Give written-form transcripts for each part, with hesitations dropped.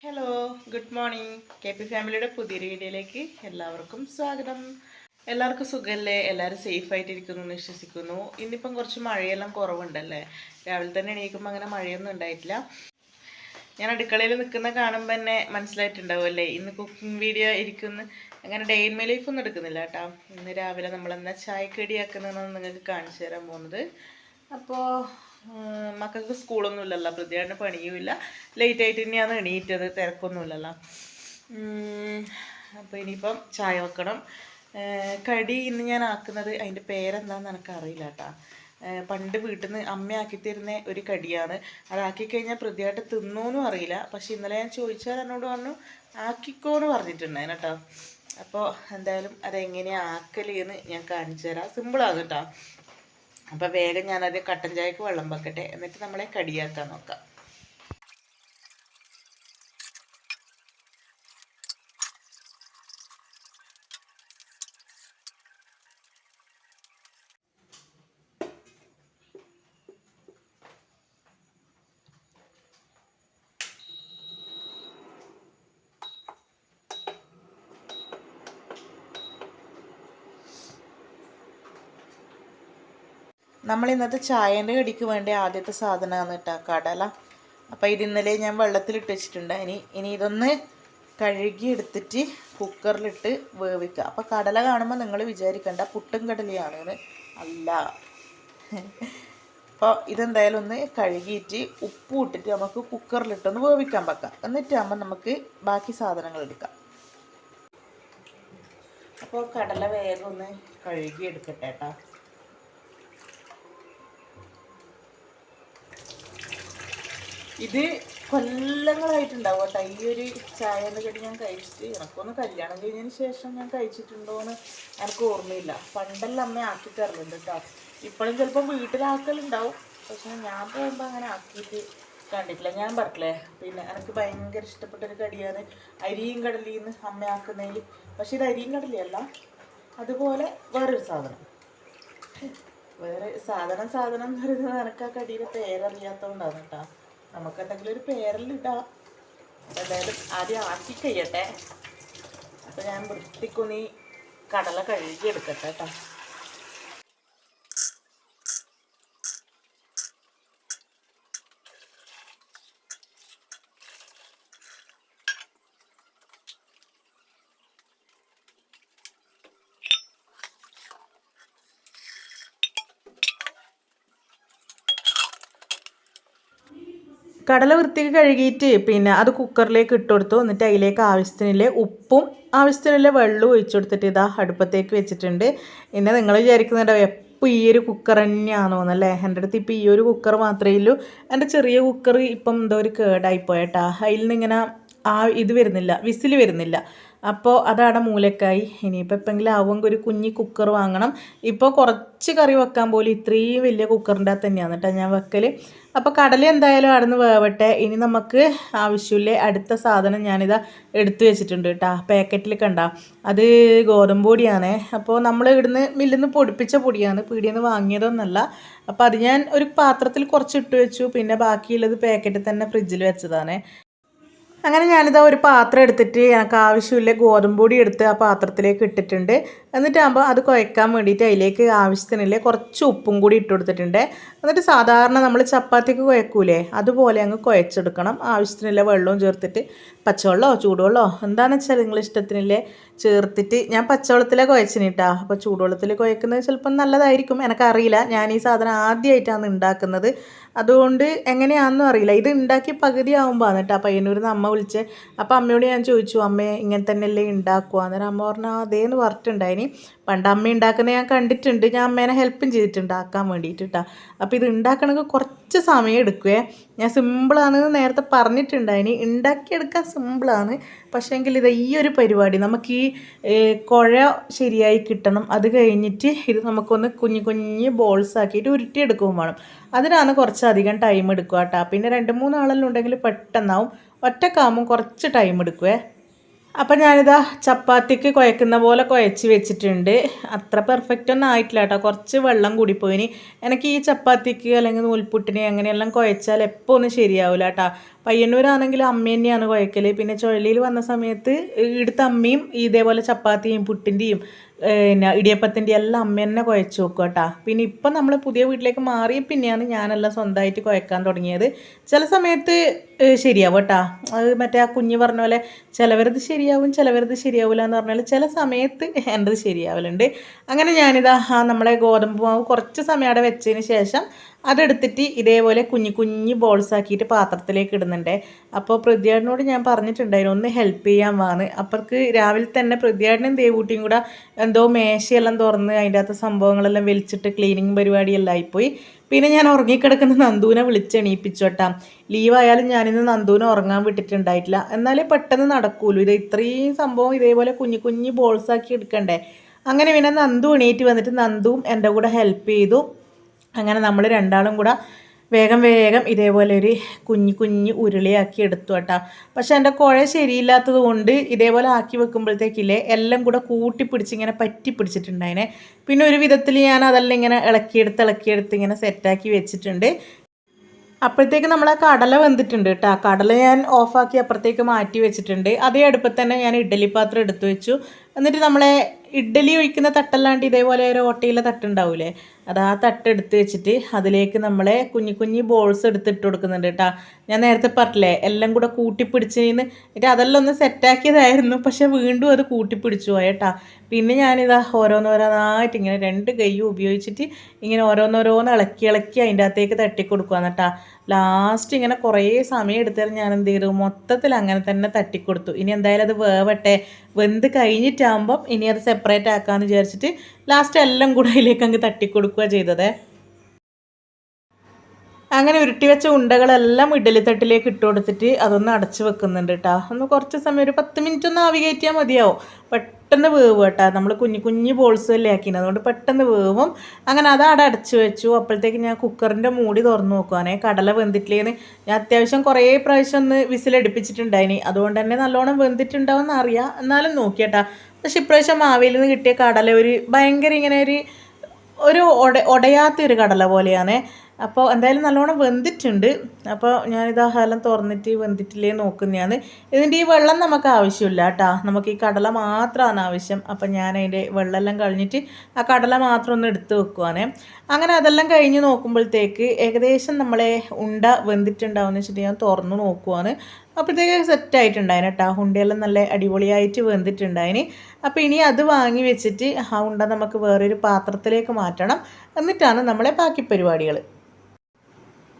Hello, good morning. K P ഫാമിലിയുടെ പുതിയൊരു വീഡിയോയിലേക്ക് എല്ലാവർക്കും സ്വാഗതം. എല്ലാവർക്കും സുഖമല്ലേ? എല്ലാവരും സേഫായിട്ടിരിക്കുന്നു എന്ന് വിശ്വസിക്കുന്നു. ഇന്നിപ്പം കുറച്ച് മഴയെല്ലാം കുറവുണ്ടല്ലേ? രാവിലെ തന്നെ എണീക്കുമ്പോൾ അങ്ങനെ മഴയൊന്നും ഉണ്ടായിട്ടില്ല. ഞാൻ അടുക്കളയിൽ നിൽക്കുന്ന കാണുമ്പോൾ തന്നെ മനസ്സിലായിട്ടുണ്ടാവും അല്ലേ, ഇന്ന് കുക്കിംഗ് വീഡിയോ ഇരിക്കുന്നു. അങ്ങനെ ഡേ ഇൻ മൈ ലൈഫ് ഒന്നും എടുക്കുന്നില്ല കേട്ടോ. ഇന്ന് രാവിലെ നമ്മളെന്താ ചായക്കടിയാക്കുന്നതെന്നാണ് നിങ്ങൾക്ക് കാണിച്ചു തരാൻ പോകുന്നത്. അപ്പോൾ മക്കൾക്ക് സ്കൂളൊന്നും ഇല്ലല്ലോ, പ്രതിയായിട്ട് പണിയുമില്ല. ലേറ്റായിട്ട് തന്നെയാണ് എണീറ്റത്, തിരക്കൊന്നുമില്ലല്ലോ. അപ്പോൾ ഇനിയിപ്പം ചായ വെക്കണം. കടി ഇന്ന് ഞാൻ ആക്കുന്നത് അതിൻ്റെ പേരെന്താണെന്ന് എനിക്കറിയില്ല കേട്ടോ. പണ്ട് വീട്ടിൽ നിന്ന് അമ്മ ആക്കി തരുന്ന ഒരു കടിയാണ്. അതാക്കി കഴിഞ്ഞാൽ പ്രതിയായിട്ട് തിന്നോന്നും അറിയില്ല. പക്ഷെ ഇന്നലെ ഞാൻ ചോദിച്ചാൽ എന്നോട് പറഞ്ഞു ആക്കിക്കോന്ന് പറഞ്ഞിട്ടുണ്ടായിരുന്നു കേട്ടോ. അപ്പോൾ എന്തായാലും അതെങ്ങനെയാണ് ആക്കലെന്ന് ഞാൻ കാണിച്ചു തരാം. സിമ്പിളാണ് കേട്ടോ. അപ്പോൾ വേഗം ഞാനത് കട്ടൻ ചായക്ക് വെള്ളം വെക്കട്ടെ, എന്നിട്ട് നമ്മളെ കടിയാക്കാൻ നോക്കാം. നമ്മൾ ഇന്നത്തെ ചായേൻ്റെ കടിക്ക് വേണ്ട ആദ്യത്തെ സാധനമാണ് കേട്ടോ കടല. അപ്പോൾ ഇത് ഇന്നലെ ഞാൻ വെള്ളത്തിലിട്ട് വെച്ചിട്ടുണ്ട്. ഇനി ഇതൊന്ന് കഴുകി എടുത്തിട്ട് കുക്കറിലിട്ട് വേവിക്കുക. അപ്പോൾ കടല കാണുമ്പോൾ നിങ്ങൾ വിചാരിക്കേണ്ട പുട്ടും കടലയാണെന്ന്, അല്ല. അപ്പോൾ ഇതെന്തായാലും ഒന്ന് കഴുകിയിട്ട് ഉപ്പ് ഇട്ടിട്ട് നമുക്ക് കുക്കറിലിട്ടൊന്ന് വേവിക്കാൻ വെക്കാം. എന്നിട്ടാകുമ്പോൾ നമുക്ക് ബാക്കി സാധനങ്ങൾ എടുക്കാം. അപ്പോൾ കടല വേഗം ഒന്ന് കഴുകി എടുക്കട്ടെ കേട്ടോ. ഇത് കൊല്ലങ്ങളായിട്ടുണ്ടാവും കേട്ടോ ഈ ഒരു ചായൻ്റെ കടി ഞാൻ കഴിച്ചിട്ട്. എനക്കൊന്ന് കല്യാണം കഴിഞ്ഞതിന് ശേഷം ഞാൻ കഴിച്ചിട്ടുണ്ടോയെന്ന് എനിക്ക് ഓർമ്മയില്ല. പണ്ടെല്ലാം അമ്മ ആക്കി തരലുണ്ട് കേട്ടോ. ഇപ്പോഴും ചിലപ്പോൾ വീട്ടിലാക്കലുണ്ടാവും, പക്ഷെ ഞാൻ പോകുമ്പോൾ അങ്ങനെ ആക്കിയിട്ട് കണ്ടിട്ടില്ല. ഞാൻ പറഞ്ഞില്ലേ, പിന്നെ എനിക്ക് ഭയങ്കര ഇഷ്ടപ്പെട്ടൊരു കടിയാണ് അരിയും കടലയിൽ നിന്ന് അമ്മ ആക്കുന്നതിൽ. പക്ഷെ ഇത് അരിയും കടലയല്ല, അതുപോലെ വേറൊരു സാധനം. വേറെ സാധനം എന്ന് പറയുന്നത് എനിക്ക് ആ കടിയുടെ പേരറിയാത്തതുകൊണ്ടാണ് കേട്ടോ. നമുക്ക് എന്തെങ്കിലും ഒരു പേരിലിടാം. എന്തായാലും ആദ്യം ആക്കി കഴിയട്ടെ. അപ്പോൾ ഞാൻ വൃത്തിക്കൊന്ന് ഈ കടല കഴുകി എടുക്കട്ടെ കേട്ടോ. കടല വൃത്തിക്ക് കഴുകിയിട്ട് പിന്നെ അത് കുക്കറിലേക്ക് ഇട്ട് കൊടുത്തു. എന്നിട്ട് അതിലേക്ക് ആവശ്യത്തിനുള്ള ഉപ്പും ആവശ്യത്തിനുള്ള വെള്ളവും ഒഴിച്ചു കൊടുത്തിട്ട് ഇതാ അടുപ്പത്തേക്ക് വെച്ചിട്ടുണ്ട്. പിന്നെ നിങ്ങൾ വിചാരിക്കുന്നുണ്ടോ എപ്പോൾ ഈ ഒരു കുക്കർ തന്നെയാണോ എന്നല്ലേ? എൻ്റെ അടുത്ത് ഇപ്പോൾ ഈ ഒരു കുക്കർ മാത്രമേ ഉള്ളൂ. എൻ്റെ ചെറിയ കുക്കർ ഇപ്പം എന്തോ ഒരു കേടായിപ്പോയേട്ടാ. അതിൽ നിന്ന് ഇങ്ങനെ ഇത് വരുന്നില്ല, വിസിൽ വരുന്നില്ല. അപ്പോൾ അതവിടെ മൂലക്കായി. ഇനിയിപ്പോൾ എപ്പോഴെങ്കിലും ആവുമെങ്കിൽ ഒരു കുഞ്ഞി കുക്കർ വാങ്ങണം. ഇപ്പോൾ കുറച്ച് കറി വെക്കാൻ പോലും ഇത്രയും വലിയ കുക്കറിൻ്റെ അകത്ത് തന്നെയാണ് കേട്ടോ ഞാൻ വെക്കൽ. അപ്പോൾ കടല എന്തായാലും അവിടെ നിന്ന് വേവട്ടെ. ഇനി നമുക്ക് ആവശ്യമില്ല അടുത്ത സാധനം ഞാനിതാ എടുത്തു വെച്ചിട്ടുണ്ട് കേട്ടോ. പാക്കറ്റിൽ കണ്ട അത് ഗോതമ്പ് പൊടിയാണ്. അപ്പോൾ നമ്മൾ ഇവിടുന്ന് മില്ലിൽ നിന്ന് പൊടിപ്പിച്ച പൊടിയാണ്, പീടിയിൽ നിന്ന് വാങ്ങിയതൊന്നല്ല. അപ്പോൾ അത് ഞാൻ ഒരു പാത്രത്തിൽ കുറച്ച് ഇട്ട് വെച്ചു. പിന്നെ ബാക്കിയുള്ളത് പാക്കറ്റിൽ തന്നെ ഫ്രിഡ്ജിൽ വെച്ചതാണ്. അങ്ങനെ ഞാനിതാ ഒരു പാത്രം എടുത്തിട്ട് എനിക്ക് ആവശ്യമില്ല ഗോതമ്പ് പൊടി എടുത്ത് ആ പാത്രത്തിലേക്ക് ഇട്ടിട്ടുണ്ട്. എന്നിട്ടാകുമ്പോൾ അത് കുഴക്കാൻ വേണ്ടിയിട്ട് അതിലേക്ക് ആവശ്യത്തിനില്ലേ കുറച്ച് ഉപ്പും കൂടി ഇട്ട് കൊടുത്തിട്ടുണ്ട്. എന്നിട്ട് സാധാരണ നമ്മൾ ചപ്പാത്തിക്ക് കുഴക്കൂലേ അതുപോലെ അങ്ങ് കുഴച്ചെടുക്കണം. ആവശ്യത്തിനുള്ള വെള്ളവും ചേർത്തിട്ട്, പച്ചവെള്ളമോ ചൂടുവെള്ളമോ എന്താണെന്ന് വെച്ചാൽ നിങ്ങൾ ഇഷ്ടത്തിനില്ലേ ചേർത്തിട്ട്. ഞാൻ പച്ചവെള്ളത്തിലെ കുഴച്ചിനിട്ടാ. അപ്പോൾ ചൂടുവെള്ളത്തിൽ കുഴക്കുന്നത് ചിലപ്പം നല്ലതായിരിക്കും, എനിക്കറിയില്ല. ഞാൻ ഈ സാധനം ആദ്യമായിട്ടാണ് ഉണ്ടാക്കുന്നത്, അതുകൊണ്ട് എങ്ങനെയാണെന്നും അറിയില്ല. ഇത് ഉണ്ടാക്കി പകുതി ആകുമ്പോഴാണ് കേട്ടോ പയ്യന്നൂരിൽ നിന്ന് അമ്മ വിളിച്ചേ. അപ്പോൾ അമ്മയോട് ഞാൻ ചോദിച്ചു, അമ്മയെ ഇങ്ങനെ തന്നെയല്ലേ ഉണ്ടാക്കുക? അന്നേരം അമ്മ പറഞ്ഞാൽ അതേന്ന് പറഞ്ഞിട്ടുണ്ടായിനി. പണ്ട് അമ്മ ഉണ്ടാക്കുന്നത് ഞാൻ കണ്ടിട്ടുണ്ട്, ഞാൻ അമ്മേനെ ഹെൽപ്പും ചെയ്തിട്ടുണ്ട് ആക്കാൻ വേണ്ടിയിട്ട് കേട്ടോ. അപ്പോൾ ഇത് ഉണ്ടാക്കണമെങ്കിൽ കുറച്ച് സമയം എടുക്കുവേ. ഞാൻ സിമ്പിളാണെന്ന് നേരത്തെ പറഞ്ഞിട്ടുണ്ടായിനി. ഉണ്ടാക്കിയെടുക്കാൻ സിമ്പിളാണ്, പക്ഷേങ്കിൽ ഇത് ഈ ഒരു പരിപാടി നമുക്ക് ഈ കുഴ ശരിയായി കിട്ടണം. അത് കഴിഞ്ഞിട്ട് ഇത് നമുക്കൊന്ന് കുഞ്ഞു കുഞ്ഞ് ബോൾസ് ആക്കിയിട്ട് ഉരുട്ടിയെടുക്കുകയും വേണം. അതിനാണ് കുറച്ചധികം ടൈം എടുക്കുക കേട്ടോ. പിന്നെ 2-3 ആളെല്ലാം ഉണ്ടെങ്കിൽ പെട്ടെന്നാവും. ഒറ്റക്കാകുമ്പോൾ കുറച്ച് ടൈം എടുക്കുവേ. അപ്പം ഞാനിതാ ചപ്പാത്തിക്ക് കുഴക്കുന്ന പോലെ കുഴച്ച് വെച്ചിട്ടുണ്ട്. അത്ര പെർഫെക്റ്റ് ഒന്നും ആയിട്ടില്ല കേട്ടോ, കുറച്ച് വെള്ളം കൂടിപ്പോയിനി. എനിക്ക് ഈ ചപ്പാത്തിക്ക് അല്ലെങ്കിൽ നൂൽപുട്ടിന് അങ്ങനെയെല്ലാം കുഴച്ചാൽ എപ്പോൾ ഒന്നും ശരിയാവില്ല കേട്ടോ. പയ്യന്നൂരാണെങ്കിൽ അമ്മ തന്നെയാണ് കുഴക്കൽ. പിന്നെ ചുഴലിയിൽ വന്ന സമയത്ത് ഇവിടുത്തെ അമ്മയും ഇതേപോലെ ചപ്പാത്തിയും പുട്ടിൻ്റെയും പിന്നെ ഇടിയപ്പത്തിൻ്റെ എല്ലാം അമ്മ തന്നെ കുഴച്ച് വെക്കും കേട്ടോ. പിന്നെ ഇപ്പം നമ്മൾ പുതിയ വീട്ടിലേക്ക് മാറിയ പിന്നെയാണ് ഞാനെല്ലാം സ്വന്തമായിട്ട് കുഴക്കാൻ തുടങ്ങിയത്. ചില സമയത്ത് ശരിയാവും കേട്ടോ. അത് മറ്റേ ആ കുഞ്ഞ് പറഞ്ഞ പോലെ ചിലവരത് ശരിയാവും ചിലവരത് ശരിയാവില്ല എന്ന് പറഞ്ഞാൽ ചില സമയത്ത് എൻ്റെത് ശരിയാവലുണ്ട്. അങ്ങനെ ഞാനിതാ നമ്മളെ ഗോതമ്പ് മാവ് കുറച്ച് സമയം അവിടെ വെച്ചതിന് ശേഷം അതെടുത്തിട്ട് ഇതേപോലെ കുഞ്ഞു കുഞ്ഞ് ബോൾസ് ആക്കിയിട്ട് പാത്രത്തിലേക്ക് ഇടുന്നുണ്ട്. അപ്പോൾ പൃഥ്വിയേട്ടനോട് ഞാൻ പറഞ്ഞിട്ടുണ്ടായിരുന്നു ഒന്ന് ഹെൽപ്പ് ചെയ്യാൻ വാന്ന്. അപ്പർക്ക് രാവിലെ തന്നെ പൃഥ്വിയേട്ടനും ദേവൂട്ടിയും കൂടെ എന്തോ മേശയെല്ലാം തുറന്ന് അതിൻ്റെ അകത്ത് സംഭവങ്ങളെല്ലാം വലിച്ചിട്ട് ക്ലീനിങ് പരിപാടിയെല്ലാം ആയിപ്പോയി. പിന്നെ ഞാൻ ഉറങ്ങിക്കിടക്കുന്ന നന്ദൂനെ വിളിച്ചെണീപ്പിച്ചോട്ടാ. ലീവായാലും ഞാനിന്ന് നന്ദൂനെ ഉറങ്ങാൻ വിട്ടിട്ടുണ്ടായിട്ടില്ല. എന്നാലേ പെട്ടെന്ന് നടക്കൂലൂ. ഇത് ഇത്രയും സംഭവം ഇതേപോലെ കുഞ്ഞു കുഞ്ഞ് ബോൾസാക്കി എടുക്കണ്ടേ. അങ്ങനെ പിന്നെ നന്ദു എണീറ്റ് വന്നിട്ട് നന്ദുവും എൻ്റെ കൂടെ ഹെൽപ്പ് ചെയ്തു. അങ്ങനെ നമ്മൾ രണ്ടാളും കൂടെ വേഗം വേഗം ഇതേപോലെ ഒരു കുഞ്ഞു കുഞ്ഞ് ഉരുളിയാക്കി എടുത്തു കേട്ടോ. പക്ഷെ എൻ്റെ കുഴ ശരിയില്ലാത്തത് കൊണ്ട് ഇതേപോലെ ആക്കി വെക്കുമ്പോഴത്തേക്കില്ലേ എല്ലാം കൂടെ കൂട്ടിപ്പിടിച്ച് ഇങ്ങനെ പറ്റി പിടിച്ചിട്ടുണ്ടായിനെ. പിന്നെ ഒരു വിധത്തിൽ ഞാൻ അതെല്ലാം ഇങ്ങനെ ഇളക്കിയെടുത്ത് ഇങ്ങനെ സെറ്റാക്കി വെച്ചിട്ടുണ്ട്. അപ്പോഴത്തേക്ക് നമ്മളെ കടല വെന്തിട്ടുണ്ട് കേട്ടോ. കടല ഞാൻ ഓഫാക്കി അപ്പുറത്തേക്ക് മാറ്റി വെച്ചിട്ടുണ്ട്. അതേ അടുപ്പത്ത് തന്നെ ഞാൻ ഇഡ്ഡലി പാത്രം എടുത്തു വെച്ചു. എന്നിട്ട് നമ്മളെ ഇഡ്ഡലി ഒഴിക്കുന്ന തട്ടല്ലാണ്ട് ഇതേപോലെ ഒരു ഓട്ടയിലെ തട്ടുണ്ടാവില്ലേ, അത് ആ തട്ട് എടുത്ത് വെച്ചിട്ട് അതിലേക്ക് നമ്മളെ കുഞ്ഞു കുഞ്ഞു ബോൾസ് എടുത്തിട്ട് കൊടുക്കുന്നുണ്ട് കേട്ടോ. ഞാൻ നേരത്തെ പറഞ്ഞില്ലേ എല്ലാം കൂടെ കൂട്ടിപ്പിടിച്ചതിന് എന്നിട്ട് അതെല്ലാം ഒന്ന് സെറ്റാക്കിയതായിരുന്നു. പക്ഷെ വീണ്ടും അത് കൂട്ടിപ്പിടിച്ചു പോയേട്ടാ. പിന്നെ ഞാനിതാ ഓരോന്നോരോന്നായിട്ട് ഇങ്ങനെ രണ്ട് കൈയും ഉപയോഗിച്ചിട്ട് ഇങ്ങനെ ഓരോന്നോരോന്ന് ഇളക്കി അതിൻ്റെ അകത്തേക്ക് തട്ടിക്കൊടുക്കുകയാണ് കേട്ടോ. ലാസ്റ്റ് ഇങ്ങനെ കുറേ സമയം എടുത്താലും ഞാൻ എന്ത് ചെയ്തു മൊത്തത്തിൽ അങ്ങനെ തന്നെ തട്ടിക്കൊടുത്തു. ഇനി എന്തായാലും അത് വേവട്ടെ, വെന്ത് കഴിഞ്ഞിട്ടാകുമ്പം ഇനി അത് സെപ്പറേറ്റ് ആക്കാമെന്ന് വിചാരിച്ചിട്ട് ലാസ്റ്റ് എല്ലാം കൂടെ അതിലേക്ക് അങ്ങ് തട്ടിക്കൊടുക്കുക ചെയ്തത്. അങ്ങനെ ഉരുട്ടി വെച്ച ഉണ്ടകളെല്ലാം ഇഡ്ഡലിത്തട്ടിലേക്ക് ഇട്ട് കൊടുത്തിട്ട് അതൊന്ന് അടച്ച് വെക്കുന്നുണ്ട് കേട്ടോ. ഒന്ന് കുറച്ച് സമയം ഒരു 10 മിനിറ്റ് ഒന്ന് ആവി കയറ്റിയാൽ മതിയാവും. പെട്ടെന്ന് വേവും കേട്ടോ. നമ്മൾ കുഞ്ഞു കുഞ്ഞു ബോൾസ് അല്ലേ ആക്കിയത്, അതുകൊണ്ട് പെട്ടെന്ന് വേവും. അങ്ങനെ അത് അവിടെ അടച്ച് വെച്ചു. അപ്പോഴത്തേക്ക് ഞാൻ കുക്കറിൻ്റെ മൂടി തുറന്ന് നോക്കുവാനേ കടല വെന്തിട്ടില്ലേന്ന്. ഞാൻ അത്യാവശ്യം കുറേ പ്രാവശ്യം ഒന്ന് വിസിലടുപ്പിച്ചിട്ടുണ്ടായിനി, അതുകൊണ്ട് തന്നെ നല്ലോണം വെന്തിട്ടുണ്ടാവും എന്നറിയാം. എന്നാലും നോക്കിയേട്ടാ. പക്ഷെ ഇപ്രാവശ്യം മാവിയിൽ നിന്ന് കിട്ടിയ കടല ഒരു ഭയങ്കര ഇങ്ങനെ ഒരു ഉടയാത്തൊരു കടല പോലെയാണ്. അപ്പോൾ എന്തായാലും നല്ലോണം വെന്തിട്ടുണ്ട്. അപ്പോൾ ഞാനിതാ എല്ലാം തുറന്നിട്ട് വെന്തിട്ടില്ലേ നോക്കുന്നതാണ്. ഇതിൻ്റെ ഈ വെള്ളം നമുക്ക് ആവശ്യമില്ല കേട്ടോ, നമുക്ക് ഈ കടല മാത്രമാണ് ആവശ്യം. അപ്പം ഞാൻ അതിൻ്റെ വെള്ളമെല്ലാം കഴിഞ്ഞിട്ട് ആ കടല മാത്രം ഒന്ന് എടുത്ത് വെക്കുവാനേ. അങ്ങനെ അതെല്ലാം കഴിഞ്ഞ് നോക്കുമ്പോഴത്തേക്ക് ഏകദേശം നമ്മളെ ഉണ്ട വെന്തിട്ടുണ്ടാവുമെന്ന് വെച്ചിട്ട് ഞാൻ തുറന്ന് നോക്കുവാണ്. അപ്പോഴത്തേക്ക് സെറ്റായിട്ടുണ്ടായിന് കേട്ടോ. ഉണ്ടയെല്ലാം നല്ല അടിപൊളിയായിട്ട് വെന്തിട്ടുണ്ടായിന്. അപ്പോൾ ഇനി അത് വാങ്ങി വെച്ചിട്ട് ആ ഉണ്ട നമുക്ക് വേറൊരു പാത്രത്തിലേക്ക് മാറ്റണം. എന്നിട്ടാണ് നമ്മളെ ബാക്കി പരിപാടികൾ.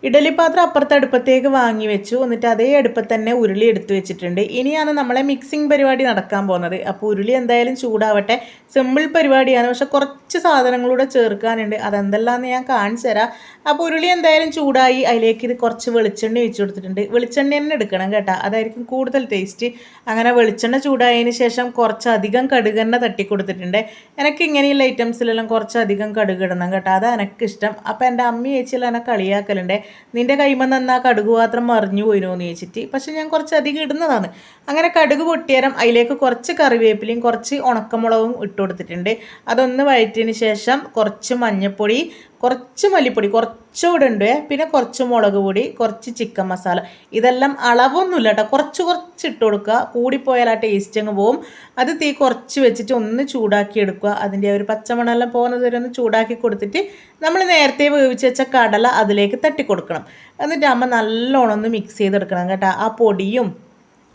ഇഡലി പാത്രം അപ്പുറത്തെ അടുപ്പത്തേക്ക് വാങ്ങി വെച്ചു. എന്നിട്ട് അതേ അടുപ്പത്ത് തന്നെ ഉരുളി എടുത്ത് വെച്ചിട്ടുണ്ട്. ഇനിയാണ് നമ്മളെ മിക്സിങ് പരിപാടി നടക്കാൻ പോകുന്നത്. അപ്പോൾ ഉരുളി എന്തായാലും ചൂടാവട്ടെ. സിമ്പിൾ പരിപാടിയാണ്, പക്ഷെ കുറച്ച് സാധനങ്ങളൂടെ ചേർക്കാനുണ്ട്. അതെന്തെല്ലാമെന്ന് ഞാൻ കാണിച്ചു തരാം. അപ്പോൾ ഉരുളി എന്തായാലും ചൂടായി. അതിലേക്ക് ഇത് കുറച്ച് വെളിച്ചെണ്ണ ഒഴിച്ചു കൊടുത്തിട്ടുണ്ട്. വെളിച്ചെണ്ണ തന്നെ എടുക്കണം കേട്ടോ, അതായിരിക്കും കൂടുതൽ ടേസ്റ്റ്. അങ്ങനെ വെളിച്ചെണ്ണ ചൂടായതിന് ശേഷം കുറച്ചധികം കടുകെണ്ണ തട്ടിക്കൊടുത്തിട്ടുണ്ട്. എനിക്ക് ഇങ്ങനെയുള്ള ഐറ്റംസിലെല്ലാം കുറച്ചധികം കടുക് ഇടണം കേട്ടോ, അതാണ് എനിക്കിഷ്ടം. അപ്പോൾ എൻ്റെ അമ്മ ചേച്ചിയെല്ലാം എന്നെ കളിയാക്കലുണ്ട്, നിൻ്റെ കൈമ നന്നാ കടുക് പാത്രം മറിഞ്ഞു പോയിനോന്ന് ചോദിച്ചിട്ട്. പക്ഷെ ഞാൻ കുറച്ചധികം ഇടുന്നതാണ്. അങ്ങനെ കടുക് പൊട്ടിയേരം അതിലേക്ക് കുറച്ച് കറിവേപ്പിലയും കുറച്ച് ഉണക്കമുളകും ഇട്ട് കൊടുത്തിട്ടുണ്ട്. അതൊന്ന് വഴറ്റിയതിന് ശേഷം കുറച്ച് മഞ്ഞൾപ്പൊടി, കുറച്ച് മല്ലിപ്പൊടി കുറച്ചുകൂടെ ഉണ്ട്, പിന്നെ കുറച്ച് മുളക് പൊടി, കുറച്ച് ചിക്കൻ മസാല. ഇതെല്ലാം അളവൊന്നുമില്ല കേട്ടോ, കുറച്ച് ഇട്ട് കൊടുക്കുക. കൂടിപ്പോയാൽ ആ ടേസ്റ്റ് അങ്ങ് പോവും. അത് തീ കുറച്ച് വെച്ചിട്ട് ഒന്ന് ചൂടാക്കി എടുക്കുക. അതിൻ്റെ ഒരു പച്ചമണെല്ലാം പോകുന്നത് വരെ ഒന്ന് ചൂടാക്കി കൊടുത്തിട്ട് നമ്മൾ നേരത്തെ വേവിച്ച് വെച്ച കടല അതിലേക്ക് തട്ടിക്കൊടുക്കണം. എന്നിട്ട് അമ്മ നല്ലോണം ഒന്ന് മിക്സ് ചെയ്തെടുക്കണം കേട്ടോ. ആ പൊടിയും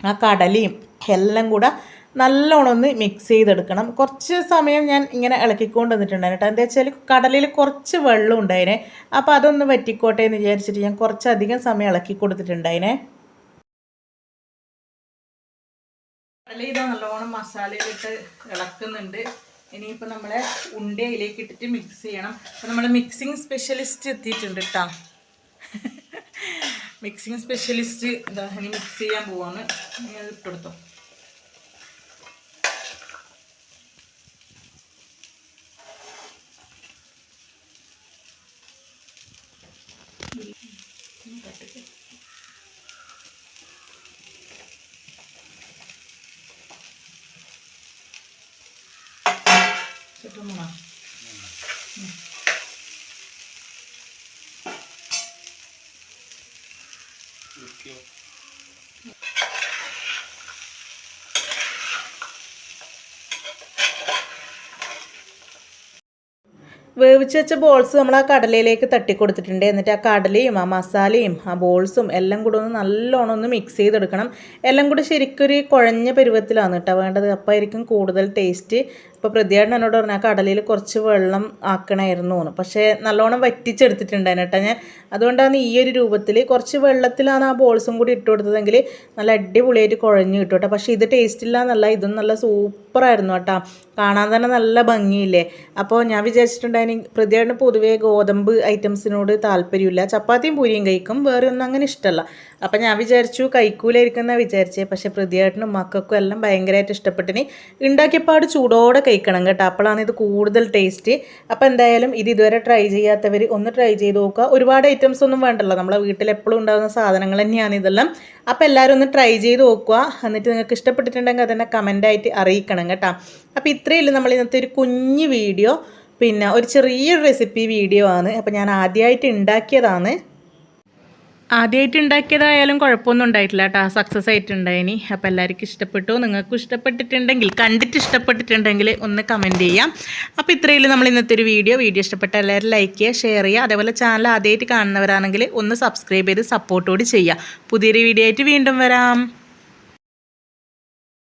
ആ കടലയും എല്ലാം കൂടെ നല്ലോണം ഒന്ന് മിക്സ് ചെയ്തെടുക്കണം. കുറച്ച് സമയം ഞാൻ ഇങ്ങനെ ഇളക്കിക്കൊണ്ട് വന്നിട്ടുണ്ടായിരുന്നു കേട്ടോ. എന്താ വെച്ചാൽ കടലയിൽ കുറച്ച് വെള്ളം ഉണ്ടായിനെ. അപ്പോൾ അതൊന്ന് വറ്റിക്കോട്ടെ എന്ന് വിചാരിച്ചിട്ട് ഞാൻ കുറച്ചധികം സമയം ഇളക്കി കൊടുത്തിട്ടുണ്ടായിനെ. കടല ഇതാ നല്ലോണം മസാലയിലിട്ട് ഇളക്കുന്നുണ്ട്. ഇനിയിപ്പോൾ നമ്മളെ ഉണ്ടയിലേക്ക് ഇട്ടിട്ട് മിക്സ് ചെയ്യണം. അപ്പോൾ നമ്മൾ മിക്സിങ് സ്പെഷ്യലിസ്റ്റ് എത്തിയിട്ടുണ്ട് കേട്ടോ. മിക്സിങ് സ്പെഷ്യലിസ്റ്റ് ഇതാ ഇനി മിക്സ് ചെയ്യാൻ പോവാണ്. ഇട്ടെടുത്തോ. ചുറ്റുമുണ വേവിച്ച് വെച്ച ബോൾസ് നമ്മൾ ആ കടലയിലേക്ക് തട്ടിക്കൊടുത്തിട്ടുണ്ട്. എന്നിട്ട് ആ കടലയും ആ മസാലയും ആ ബോൾസും എല്ലാം കൂടെ ഒന്ന് നല്ലോണം ഒന്ന് മിക്സ് ചെയ്തെടുക്കണം. എല്ലാം കൂടി ശരിക്കൊരു കുഴഞ്ഞ പരുവത്തിലാണ് കേട്ടോ വേണ്ടത്. അപ്പോൾ ആയിരിക്കും കൂടുതൽ ടേസ്റ്റ്. ഇപ്പോൾ പ്രതിയായിട്ട് എന്നോട് പറഞ്ഞു ആ കടലയിൽ കുറച്ച് വെള്ളം ആക്കണമായിരുന്നു എന്ന്. പക്ഷേ നല്ലോണം വറ്റിച്ചെടുത്തിട്ടുണ്ടായിരുന്നു കേട്ടോ ഞാൻ. അതുകൊണ്ടാണ് ഈ ഒരു രൂപത്തിൽ കുറച്ച് വെള്ളത്തിലാണ് ആ ബോൾസും കൂടി ഇട്ട് കൊടുത്തതെങ്കിൽ നല്ല അടിപൊളിയായിട്ട് കുഴഞ്ഞ് കിട്ടും കേട്ടോ. പക്ഷേ ഇത് ടേസ്റ്റ് ഇല്ല എന്നല്ല, ഇതും നല്ല സൂപ്പറായിരുന്നു കേട്ടോ. കാണാൻ തന്നെ നല്ല ഭംഗിയില്ലേ. അപ്പോൾ ഞാൻ വിചാരിച്ചിട്ടുണ്ടായിരുന്നു പ്രതിയായിട്ട് പൊതുവേ ഗോതമ്പ് ഐറ്റംസിനോട് താല്പര്യമില്ല. ചപ്പാത്തിയും പൂരിയും കഴിക്കും, വേറെ ഒന്നും അങ്ങനെ ഇഷ്ടമല്ല. അപ്പം ഞാൻ വിചാരിച്ചു കഴിക്കൂലായിരിക്കുമെന്നാണ് വിചാരിച്ചത്. പക്ഷേ പ്രതിയായിട്ടും മക്കൾക്കും എല്ലാം ഭയങ്കരമായിട്ട് ഇഷ്ടപ്പെട്ടിനി. ഉണ്ടാക്കിയപ്പാട് ചൂടോടെ കഴിക്കണം കേട്ടോ, അപ്പോഴാണ് ഇത് കൂടുതൽ ടേസ്റ്റ്. അപ്പോൾ എന്തായാലും ഇത് ഇതുവരെ ട്രൈ ചെയ്യാത്തവർ ഒന്ന് ട്രൈ ചെയ്ത് നോക്കുക. ഒരുപാട് ഐറ്റംസ് ഒന്നും വേണ്ടല്ലോ, നമ്മളെ വീട്ടിൽ എപ്പോഴും ഉണ്ടാകുന്ന സാധനങ്ങൾ തന്നെയാണ് ഇതെല്ലാം. അപ്പോൾ എല്ലാവരും ഒന്ന് ട്രൈ ചെയ്ത് നോക്കുക. എന്നിട്ട് നിങ്ങൾക്ക് ഇഷ്ടപ്പെട്ടിട്ടുണ്ടെങ്കിൽ അതെന്നെ കമൻ്റായിട്ട് അറിയിക്കണം കേട്ടോ. അപ്പോൾ ഇത്രയേ നമ്മൾ ഇന്നത്തെ ഒരു കുഞ്ഞു വീഡിയോ, പിന്നെ ഒരു ചെറിയൊരു റെസിപ്പി വീഡിയോ ആണ്. അപ്പോൾ ഞാൻ ആദ്യമായിട്ട് ഉണ്ടാക്കിയതായാലും കുഴപ്പമൊന്നും ഉണ്ടായിട്ടില്ല കേട്ടോ, സക്സസ് ആയിട്ടുണ്ടായിനി. അപ്പോൾ എല്ലാവർക്കും ഇഷ്ടപ്പെട്ടു. നിങ്ങൾക്കും ഇഷ്ടപ്പെട്ടിട്ടുണ്ടെങ്കിൽ, കണ്ടിട്ട് ഇഷ്ടപ്പെട്ടിട്ടുണ്ടെങ്കിൽ ഒന്ന് കമൻറ്റ് ചെയ്യാം. അപ്പോൾ ഇത്രയും നമ്മൾ ഇന്നത്തെ ഒരു വീഡിയോ ഇഷ്ടപ്പെട്ട എല്ലാവരും ലൈക്ക് ചെയ്യുക, ഷെയർ ചെയ്യുക. അതേപോലെ ചാനൽ ആദ്യമായിട്ട് കാണുന്നവരാണെങ്കിൽ ഒന്ന് സബ്സ്ക്രൈബ് ചെയ്ത് സപ്പോർട്ടോട് ചെയ്യുക. പുതിയൊരു വീഡിയോ ആയിട്ട് വീണ്ടും വരാം.